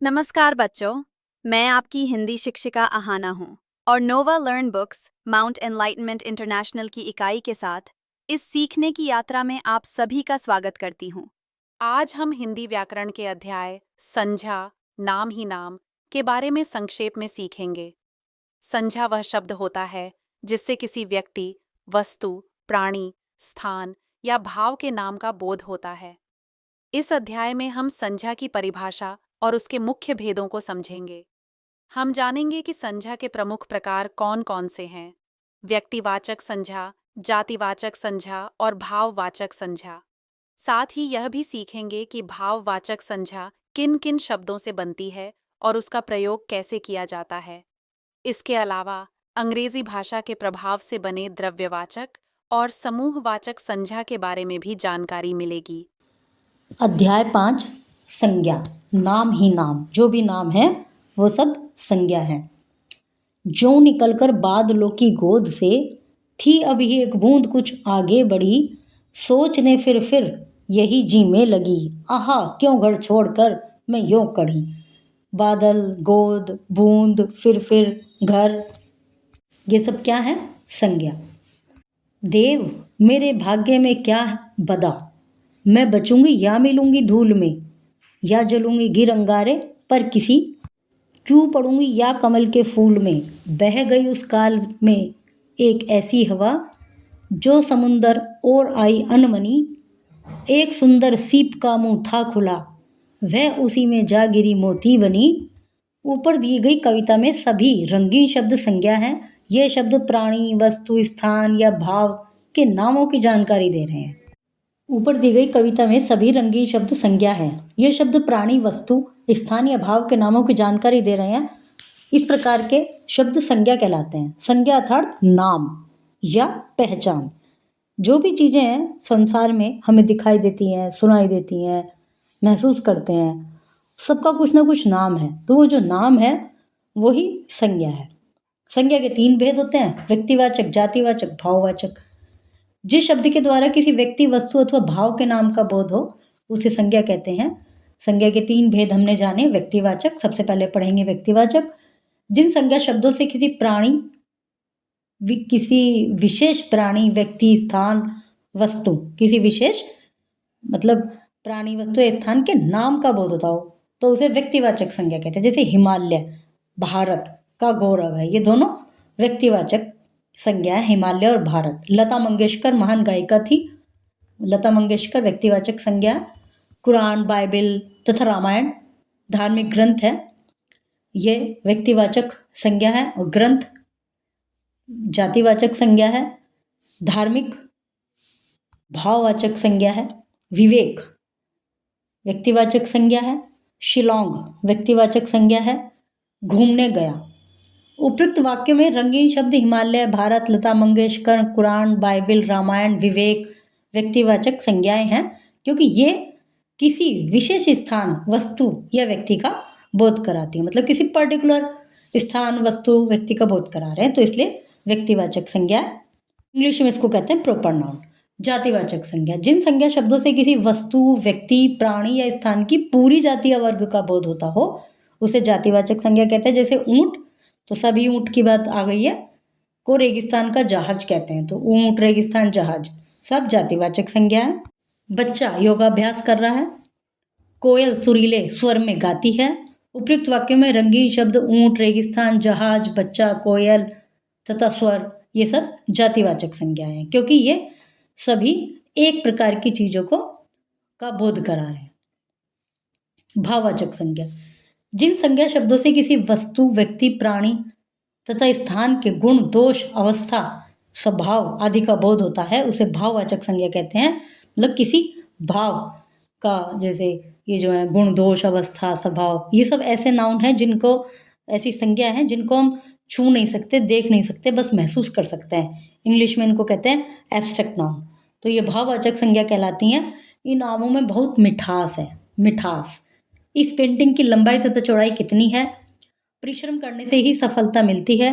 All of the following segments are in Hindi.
नमस्कार बच्चों, मैं आपकी हिंदी शिक्षिका आहाना हूँ और Nova Learn Books Mount Enlightenment International की इकाई के साथ इस सीखने की यात्रा में आप सभी का स्वागत करती हूँ। आज हम हिंदी व्याकरण के अध्याय संज्ञा नाम ही नाम के बारे में संक्षेप में सीखेंगे। संज्ञा वह शब्द होता है जिससे किसी व्यक्ति, वस्तु, प्राणी, स्थान या भाव के नाम का बोध होता है। इस अध्याय में हम संज्ञा की परिभाषा और उसके मुख्य भेदों को समझेंगे। हम जानेंगे कि संज्ञा के प्रमुख प्रकार कौन-कौन से हैं: व्यक्तिवाचक संज्ञा, जातिवाचक संज्ञा और भाववाचक संज्ञा। साथ ही यह भी सीखेंगे कि भाववाचक संज्ञा किन किन शब्दों से बनती है और उसका प्रयोग कैसे किया जाता है। इसके अलावा अंग्रेजी भाषा के प्रभाव से बने द्रव्यवाचक और समूहवाचक संज्ञा के बारे में भी जानकारी मिलेगी। अध्याय 5 संज्ञा नाम ही नाम। जो भी नाम है वो सब संज्ञा है। जो निकलकर बादलों की गोद से थी अभी एक बूंद कुछ आगे बढ़ी, सोचने फिर यही जी में लगी, आहा क्यों घर छोड़कर मैं यूं कढ़ी। बादल, गोद, बूंद, फिर घर, ये सब क्या है? संज्ञा। देव मेरे भाग्य में क्या बदा, मैं बचूंगी या मिलूंगी धूल में, या जलूंगी घिर अंगारे पर किसी, चू पड़ूंगी या कमल के फूल में। बह गई उस काल में एक ऐसी हवा, जो समुंदर और आई अनमनी। एक सुंदर सीप का मुंह था खुला, वह उसी में जा गिरी मोती बनी। ऊपर दी गई कविता में सभी रंगीन शब्द संज्ञा हैं। ये शब्द प्राणी, वस्तु, स्थान या भाव के नामों की जानकारी दे रहे हैं। ऊपर दी गई कविता में सभी रंगीन शब्द संज्ञा है। ये शब्द प्राणी, वस्तु, स्थान या भाव के नामों की जानकारी दे रहे हैं। इस प्रकार के शब्द संज्ञा कहलाते हैं। संज्ञा अर्थात नाम या पहचान। जो भी चीज़ें हैं संसार में हमें दिखाई देती हैं, सुनाई देती हैं, महसूस करते हैं, सबका कुछ ना कुछ नाम है। तो वो जो नाम है वही संज्ञा है। संज्ञा के 3 भेद होते हैं: व्यक्तिवाचक, जातिवाचक, भाववाचक। जिस शब्द के द्वारा किसी व्यक्ति, वस्तु अथवा भाव के नाम का बोध हो उसे संज्ञा कहते हैं। संज्ञा के 3 भेद हमने जाने। व्यक्तिवाचक, सबसे पहले पढ़ेंगे व्यक्तिवाचक। जिन संज्ञा शब्दों से किसी प्राणी, किसी विशेष प्राणी, व्यक्ति, स्थान, वस्तु, किसी विशेष मतलब प्राणी, वस्तु या स्थान के नाम का बोध होता हो तो उसे व्यक्तिवाचक संज्ञा कहते हैं। जैसे हिमालय, भारत का गौरव है, ये दोनों व्यक्तिवाचक संज्ञा है, हिमालय और भारत। लता मंगेशकर महान गायिका थी, लता मंगेशकर व्यक्तिवाचक संज्ञा है। कुरान, बाइबल तथा रामायण धार्मिक ग्रंथ है, ये व्यक्तिवाचक संज्ञा है। और ग्रंथ जातिवाचक संज्ञा है। धार्मिक भाववाचक संज्ञा है। विवेक व्यक्तिवाचक संज्ञा है। शिलोंग व्यक्तिवाचक संज्ञा है। घूमने गया। उपयुक्त वाक्यों में रंगीन शब्द हिमालय, भारत, लता मंगेशकर, कुरान, बाइबल, रामायण, विवेक व्यक्तिवाचक संज्ञाएं हैं, क्योंकि ये किसी विशेष स्थान, वस्तु या व्यक्ति का बोध कराती है। मतलब किसी पर्टिकुलर स्थान, वस्तु, व्यक्ति का बोध करा रहे हैं, तो इसलिए व्यक्तिवाचक संज्ञा। इंग्लिश में इसको कहते हैं प्रॉपर नाउन। जातिवाचक संज्ञा, जिन संज्ञा शब्दों से किसी वस्तु, व्यक्ति, प्राणी या स्थान की पूरी जाति या वर्ग का बोध होता हो उसे जातिवाचक संज्ञा कहते हैं। जैसे ऊंट, तो सभी ऊंट की बात आ गई है, को रेगिस्तान का जहाज कहते हैं, तो ऊंट, रेगिस्तान, जहाज सब जातिवाचक संज्ञा है। बच्चा योगाभ्यास कर रहा है। कोयल सुरीले स्वर में गाती है। उपयुक्त वाक्यों में रंगीन शब्द ऊंट, रेगिस्तान, जहाज, बच्चा, कोयल तथा स्वर, ये सब जातिवाचक संज्ञाएं हैं, क्योंकि ये सभी एक प्रकार की चीजों को का बोध करा रहे हैं। भाववाचक संज्ञा, जिन संज्ञा शब्दों से किसी वस्तु, व्यक्ति, प्राणी तथा स्थान के गुण, दोष, अवस्था, स्वभाव आदि का बोध होता है उसे भाववाचक संज्ञा कहते हैं। मतलब किसी भाव का, जैसे ये जो है गुण, दोष, अवस्था, स्वभाव, ये सब ऐसे नाउन हैं जिनको, ऐसी संज्ञा हैं जिनको हम छू नहीं सकते, देख नहीं सकते, बस महसूस कर सकते हैं। इंग्लिश में इनको कहते हैं एब्स्ट्रैक्ट नाउन। तो ये भाववाचक संज्ञा कहलाती हैं। इन नामों में बहुत मिठास है। मिठास, इस पेंटिंग की लंबाई तथा चौड़ाई कितनी है, परिश्रम करने से ही सफलता मिलती है,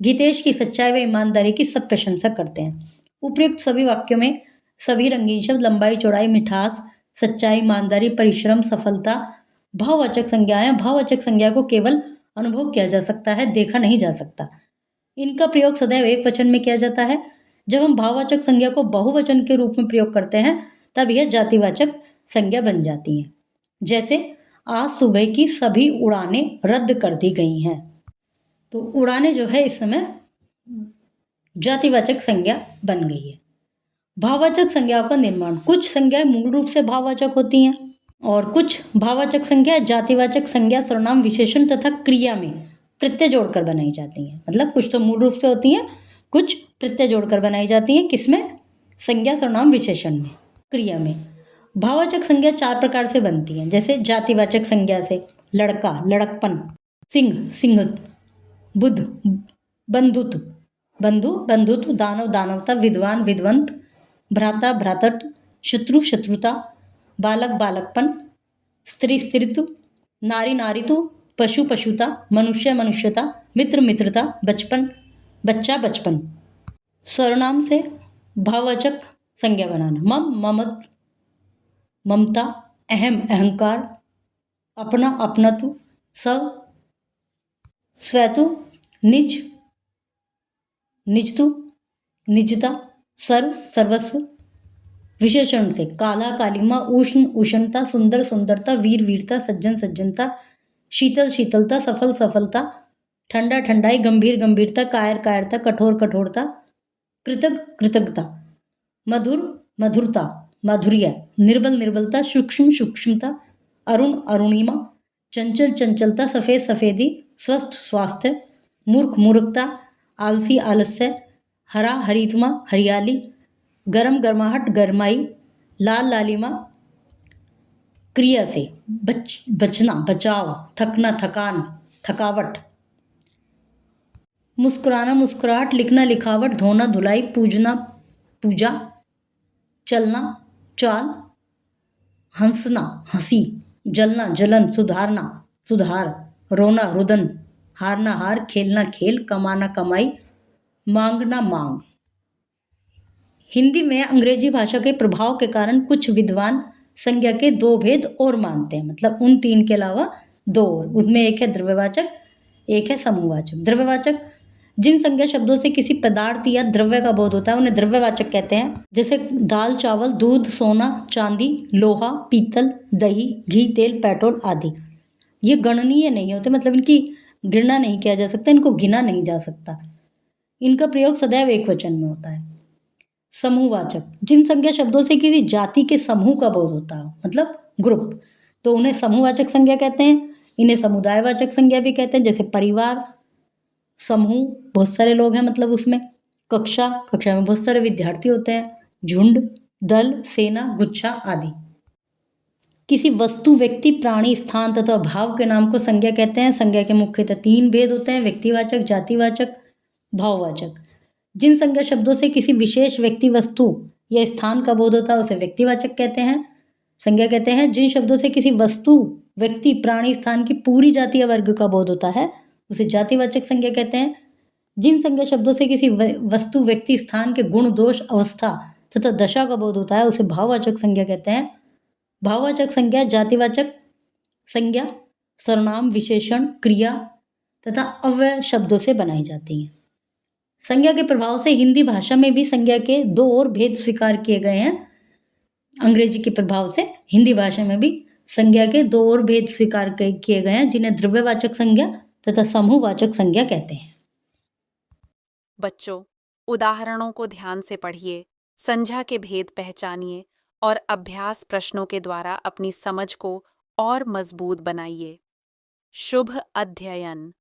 गीतेश की सच्चाई व ईमानदारी की सब प्रशंसा करते हैं। उपयुक्त सभी वाक्यों में सभी रंगीन शब्द लंबाई, चौड़ाई, मिठास, सच्चाई, ईमानदारी, परिश्रम, सफलता भाववाचक संज्ञाएं, भाववाचक संज्ञा को केवल अनुभव किया जा सकता है, देखा नहीं जा सकता। इनका प्रयोग सदैव एक वचन में किया जाता है। जब हम भाववाचक संज्ञा को बहुवचन के रूप में प्रयोग करते हैं तब यह जातिवाचक संज्ञा बन जाती है। जैसे आज सुबह की सभी उड़ानें रद्द कर दी गई हैं। तो उड़ानें जो है इस समय जातिवाचक संज्ञा बन गई है। भाववाचक संज्ञाओं का निर्माण, कुछ संज्ञाएं मूल रूप से भाववाचक होती हैं और कुछ भाववाचक संज्ञाएं जातिवाचक संज्ञा, सर्वनाम, विशेषण तथा क्रिया में प्रत्यय जोड़कर बनाई जाती हैं। मतलब कुछ तो मूल रूप से होती हैं, कुछ प्रत्यय जोड़कर बनाई जाती हैं। किसमें? संज्ञा, सर्वनाम, विशेषण में, क्रिया में। भाववाचक संज्ञा 4 प्रकार से बनती हैं। जैसे जातिवाचक संज्ञा से लड़का, लड़कपन, सिंह, सिंहत्व, बुद्ध, बंधुत्व, बंधु, बंधुत्व, दानव, दानवता, विद्वान, विद्वंत, भ्राता, भ्रातृत्व, शत्रु, शत्रुता, बालक, बालकपन, स्त्री, स्त्रीत्व, नारी, नारीत्व, पशु, पशुता, मनुष्य, मनुष्यता, मित्र, मित्रता, बचपन, बच्चा, बचपन। सर्वनाम से भाववाचक संज्ञा बनाना, मम, ममत्व, ममता, अहम, अहंकार, अपना, अपनत्व, स्व, स्वत्व, निज, निजत्व, निजता, सर्व, सर्वस्व। विशेषण से काला, कालिमा, उष्ण, उष्णता, सुंदर, सुंदरता, वीर, वीरता, सज्जन, सज्जनता, शीतल, शीतलता, सफल, सफलता, ठंडा, ठंडाई, गंभीर, गंभीरता, कायर, कायरता, कठोर, कठोरता, कृतज्ञ, कृतज्ञता, मधुर, मधुरता, माधुर्य, निर्बल, निर्बलता, सूक्ष्म, सूक्ष्मता, अरुण, अरुणिमा, चंचल, चंचलता, सफेद, सफेदी, स्वस्थ, स्वास्थ्य, मूर्ख, मूर्खता, आलसी, आलस्य, हरा, हरितमा, हरियाली, गरम, गर्माहट, गरमाई, लाल, लालिमा, क्रिया से बचना, बचाव, थकना, थकान, थकावट, मुस्कुराना, मुस्कुराहट, लिखना, लिखावट, धोना, धुलाई, पूजना, पूजा, चलना, चाल, हंसना, हंसी, जलना, जलन, सुधारना, सुधार, रोना, रुदन, हारना, हार, खेलना, खेल, कमाना, कमाई, मांगना, मांग। हिंदी में अंग्रेजी भाषा के प्रभाव के कारण कुछ विद्वान संज्ञा के 2 भेद और मानते हैं। मतलब उन 3 के अलावा 2 और। उसमें एक है द्रव्यवाचक, एक है समूहवाचक। द्रव्यवाचक, जिन संज्ञा शब्दों से किसी पदार्थ या द्रव्य का बोध होता है उन्हें द्रव्यवाचक कहते हैं। जैसे दाल, चावल, दूध, सोना, चांदी, लोहा, पीतल, दही, घी, तेल, पेट्रोल आदि। ये गणनीय नहीं होते, मतलब इनकी गिनना नहीं किया जा सकता, इनको गिना नहीं जा सकता। इनका प्रयोग सदैव एक वचन में होता है। समूहवाचक, जिन संज्ञा शब्दों से किसी जाति के समूह का बोध होता है, मतलब ग्रुप, तो उन्हें समूहवाचक संज्ञा कहते हैं। इन्हें समुदायवाचक संज्ञा भी कहते हैं। जैसे परिवार, समूह, बहुत सारे लोग हैं, मतलब उसमें कक्षा, कक्षा में बहुत सारे विद्यार्थी होते हैं, झुंड, दल, सेना, गुच्छा आदि। किसी वस्तु, व्यक्ति, प्राणी, स्थान तथा भाव के नाम को संज्ञा कहते हैं। संज्ञा के मुख्यतः 3 भेद होते हैं, व्यक्तिवाचक, जातिवाचक, भाववाचक। जिन संज्ञा शब्दों से किसी विशेष व्यक्ति, वस्तु या स्थान का बोध होता है उसे व्यक्तिवाचक कहते हैं, संज्ञा कहते हैं। जिन शब्दों से किसी वस्तु, व्यक्ति, प्राणी, स्थान की पूरी जाति या वर्ग का बोध होता है उसे जातिवाचक संज्ञा कहते हैं। जिन संज्ञा शब्दों से किसी वस्तु, व्यक्ति, स्थान के गुण, दोष, अवस्था तथा दशा का बोध होता है उसे भाववाचक संज्ञा कहते हैं। भाववाचक संज्ञा जातिवाचक संज्ञा, सर्वनाम, विशेषण, क्रिया तथा अव्यय शब्दों से बनाई जाती हैं। संज्ञा के प्रभाव से हिंदी भाषा में भी संज्ञा के 2 और भेद स्वीकार किए गए हैं। अंग्रेजी के प्रभाव से हिंदी भाषा में भी संज्ञा के 2 और भेद स्वीकार किए गए हैं, जिन्हें द्रव्यवाचक संज्ञा तथा समूहवाचक संज्ञा कहते हैं। बच्चों, उदाहरणों को ध्यान से पढ़िए, संज्ञा के भेद पहचानिए और अभ्यास प्रश्नों के द्वारा अपनी समझ को और मजबूत बनाइए। शुभ अध्ययन।